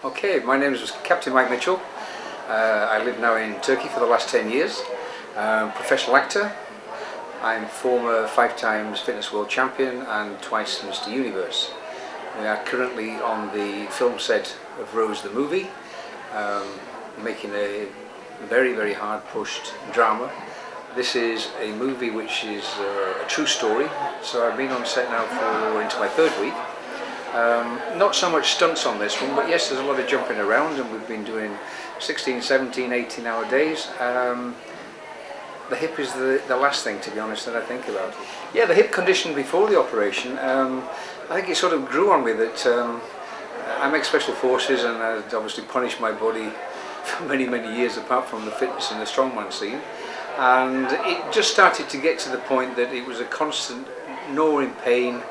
Okay, my name is Captain Mike Mitchell. I live now in Turkey for the last 10 years. Professional actor. I'm former 5 times fitness world champion and twice Mr Universe. We are currently on the film set of Rose the movie, making a very hard pushed drama. This is a movie which is a true story, so I've been on set now for into my 3rd week. Not so much stunts on this one, but yes, there's a lot of jumping around, and we've been doing 16, 17, 18-hour days. The hip is the last thing, to be honest, that I think about. Yeah, the hip condition before the operation, I think it sort of grew on me that I make special forces, and I'd obviously punished my body for many years apart from the fitness and the strongman scene. And it just started to get to the point that it was a constant gnawing pain.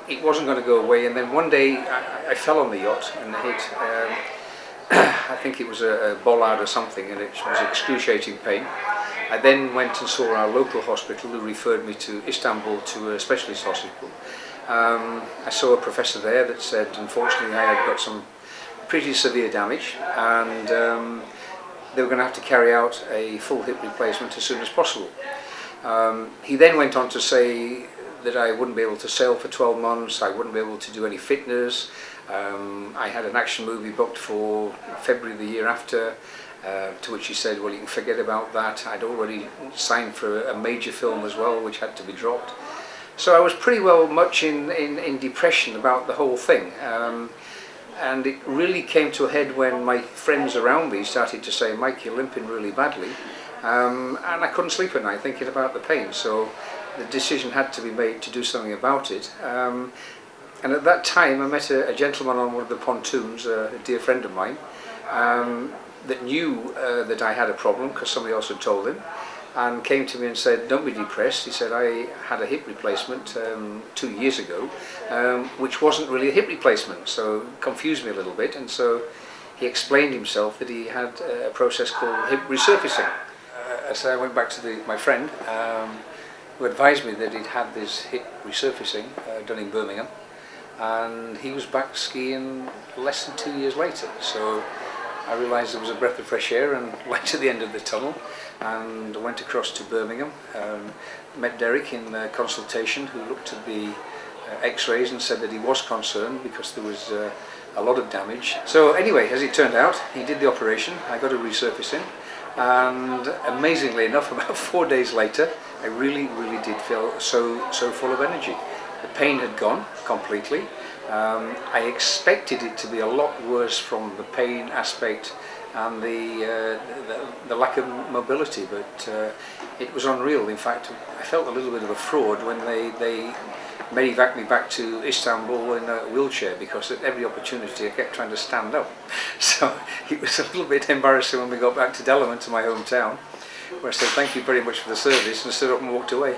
It wasn't going to go away, and then one day I fell on the yacht and hit, I think it was a bollard or something, and it was excruciating pain. I then went and saw our local hospital, who referred me to Istanbul to a specialist hospital. I saw a professor there that said unfortunately I had got some pretty severe damage, and they were going to have to carry out a full hip replacement as soon as possible. He then went on to say that I wouldn't be able to sail for 12 months, I wouldn't be able to do any fitness. I had an action movie booked for February the year after, to which he said, well, you can forget about that. I'd already signed for a major film as well, which had to be dropped. So I was pretty well much in depression about the whole thing. And it really came to a head when my friends around me started to say, Mike, you're limping really badly. And I couldn't sleep at night thinking about the pain. So the decision had to be made to do something about it. And at that time I met a gentleman on one of the pontoons, a dear friend of mine, that knew that I had a problem because somebody else had told him, and came to me and said, don't be depressed. He said, I had a hip replacement 2 years ago, which wasn't really a hip replacement, so it confused me a little bit. And so he explained himself that he had a process called hip resurfacing. So I went back to my friend, who advised me that he'd had this hip resurfacing done in Birmingham, and he was back skiing less than 2 years later. So I realised there was a breath of fresh air and light to the end of the tunnel, and went across to Birmingham, met Derek in consultation, who looked at the x-rays and said that he was concerned because there was a lot of damage. So anyway, as it turned out, he did the operation, I got a resurfacing, and amazingly enough, about 4 days later, I really did feel so full of energy. The pain had gone completely. I expected it to be a lot worse from the pain aspect and the lack of mobility, but it was unreal. In fact, I felt a little bit of a fraud when they medevaced me back to Istanbul in a wheelchair, because at every opportunity I kept trying to stand up. So it was a little bit embarrassing when we got back to Delaware, to my hometown, where I said thank you very much for the service, and stood up and walked away.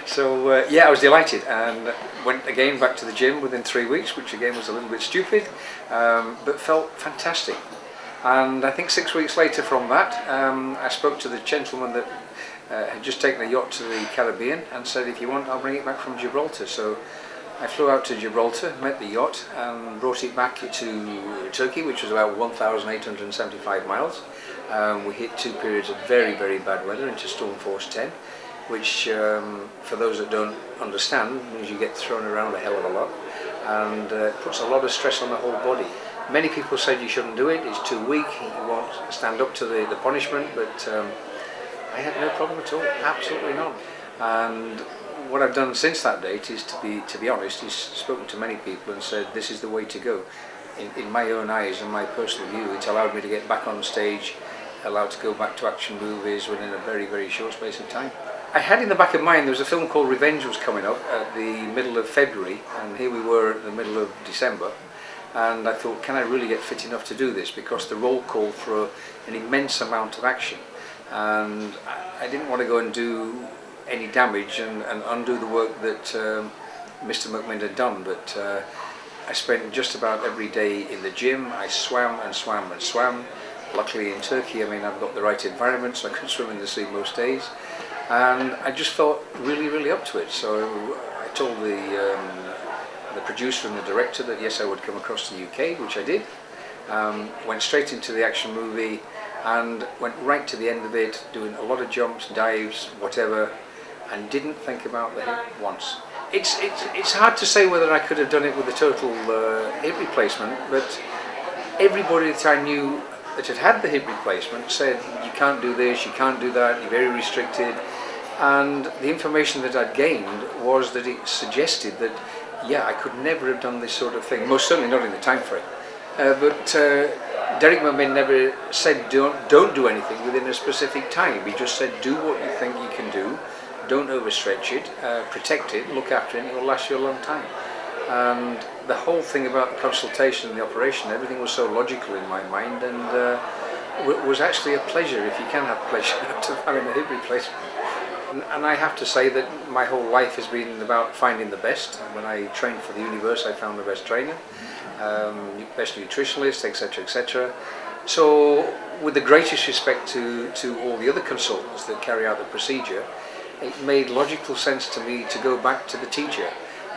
So yeah, I was delighted, and went again back to the gym within 3 weeks, which again was a little bit stupid, but felt fantastic. And I think 6 weeks later from that, I spoke to the gentleman that had just taken a yacht to the Caribbean and said, if you want, I'll bring it back from Gibraltar. So I flew out to Gibraltar, met the yacht, and brought it back to Turkey, which was about 1,875 miles. We hit 2 periods of very bad weather into Storm Force 10, which for those that don't understand means you get thrown around a hell of a lot, and puts a lot of stress on the whole body. Many people said you shouldn't do it, it's too weak, you won't stand up to the punishment, but I had no problem at all, absolutely none. And what I've done since that date is, to be honest, is spoken to many people and said this is the way to go. In my own eyes and my personal view, it's allowed me to get back on stage, allowed to go back to action movies within a very short space of time. I had in the back of mind there was a film called Revenge was coming up at the middle of February, and here we were at the middle of December, and I thought, can I really get fit enough to do this, because the role called for an immense amount of action, and I didn't want to go and do any damage and undo the work that Mr McMinn had done. But I spent just about every day in the gym. I swam. Luckily in Turkey, I mean, I've got the right environment, so I could swim in the sea most days, and I just felt really up to it. So I told the the producer and the director that yes, I would come across to the UK, which I did. Went straight into the action movie and went right to the end of it, doing a lot of jumps, dives, whatever, and didn't think about the hip once. It's hard to say whether I could have done it with a total hip replacement, but everybody that I knew that had had the hip replacement said you can't do this, you can't do that, you're very restricted. And the information that I'd gained was that it suggested that yeah, I could never have done this sort of thing, most certainly not in the time frame. But Derek McMinn never said don't do anything within a specific time. He just said do what you think you can do, don't overstretch it, protect it, look after it, and it will last you a long time. And the whole thing about the consultation and the operation, everything was so logical in my mind, and was actually a pleasure, if you can have pleasure, out of having a hip replacement. And I have to say that my whole life has been about finding the best. When I trained for the universe, I found the best trainer, best nutritionalist, etc., etc. So, with the greatest respect to all the other consultants that carry out the procedure, it made logical sense to me to go back to the teacher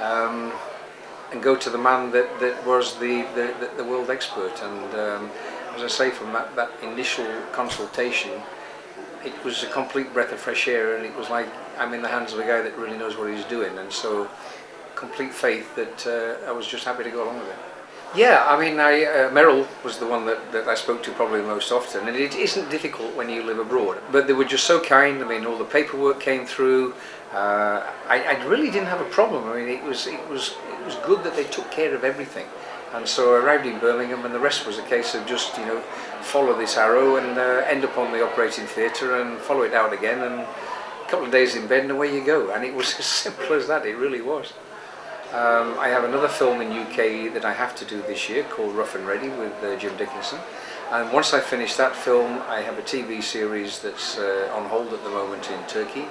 and go to the man that was the world expert. And as I say, from that initial consultation, it was a complete breath of fresh air, and it was like I'm in the hands of a guy that really knows what he's doing, and so complete faith that I was just happy to go along with it. Yeah, I mean, Merrill was the one that I spoke to probably the most often, and it isn't difficult when you live abroad, but they were just so kind. I mean, all the paperwork came through. I really didn't have a problem. I mean, it was good that they took care of everything. And so I arrived in Birmingham, and the rest was a case of just, follow this arrow and end up on the operating theatre and follow it out again, and a couple of days in bed and away you go. And it was as simple as that, it really was. I have another film in UK that I have to do this year called Rough and Ready with Jim Dickinson. And once I finish that film, I have a TV series that's on hold at the moment in Turkey,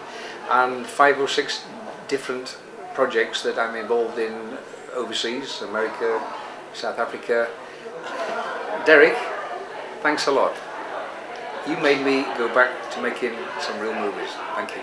and 5 or 6 different projects that I'm involved in overseas, America, South Africa. Derek, thanks a lot. You made me go back to making some real movies. Thank you.